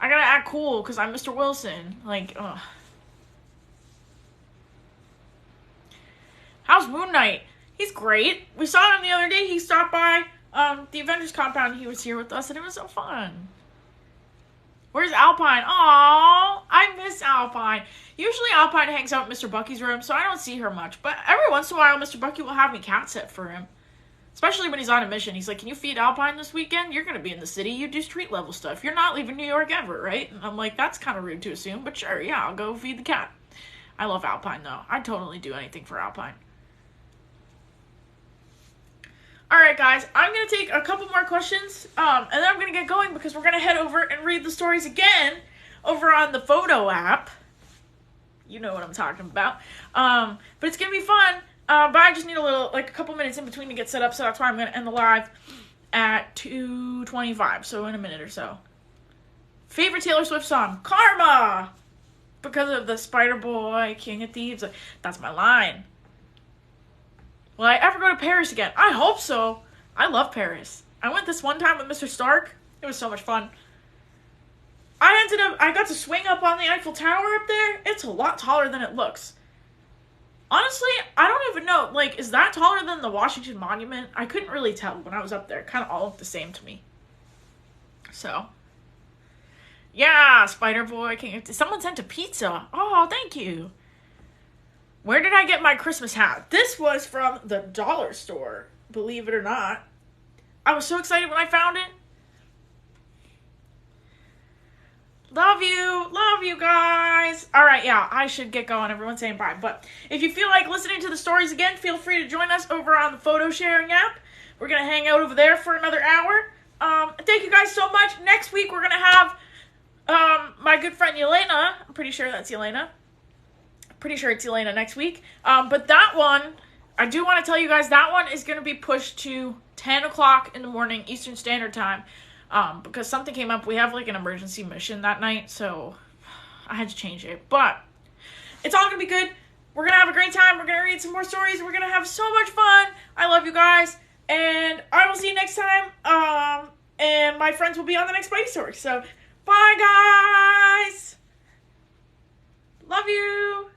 I gotta act cool because I'm Mr. Wilson. Ugh. How's Moon Knight? He's great. We saw him the other day. He stopped by the Avengers compound. He was here with us, and it was so fun. Where's Alpine? Aww, I miss Alpine. Usually Alpine hangs out in Mr. Bucky's room, so I don't see her much. But every once in a while, Mr. Bucky will have me cat sit for him. Especially when he's on a mission. He's like, can you feed Alpine this weekend? You're going to be in the city. You do street level stuff. You're not leaving New York ever, right? And I'm like, that's kind of rude to assume. But sure, yeah, I'll go feed the cat. I love Alpine, though. I'd totally do anything for Alpine. Alright, guys. I'm going to take a couple more questions. And then I'm going to get going because we're going to head over and read the stories again over on the photo app. You know what I'm talking about. But it's going to be fun. But I just need a couple minutes in between to get set up, so that's why I'm going to end the live at 2:25, so in a minute or so. Favorite Taylor Swift song? Karma! Because of the Spider Boy, King of Thieves. That's my line. Will I ever go to Paris again? I hope so. I love Paris. I went this one time with Mr. Stark. It was so much fun. I got to swing up on the Eiffel Tower up there. It's a lot taller than it looks. Honestly, I don't even know. Is that taller than the Washington Monument? I couldn't really tell when I was up there. It kind of all looked the same to me. So, yeah, Spider-Boy. Someone sent a pizza. Oh, thank you. Where did I get my Christmas hat? This was from the dollar store, believe it or not. I was so excited when I found it. Love you guys. All right, yeah, I should get going. Everyone's saying bye. But if you feel like listening to the stories again, feel free to join us over on the photo sharing app. We're going to hang out over there for another hour. Thank you guys so much. Next week, we're going to have my good friend Yelena. I'm pretty sure that's Yelena. Pretty sure it's Yelena next week. But that one, I do want to tell you guys, that one is going to be pushed to 10 o'clock in the morning Eastern Standard Time. Because something came up. We have an emergency mission that night, so I had to change it. But it's all going to be good. We're going to have a great time. We're going to read some more stories. We're going to have so much fun. I love you guys. And I will see you next time. And my friends will be on the next Spidey story. So, bye, guys. Love you.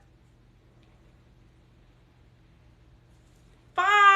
Bye.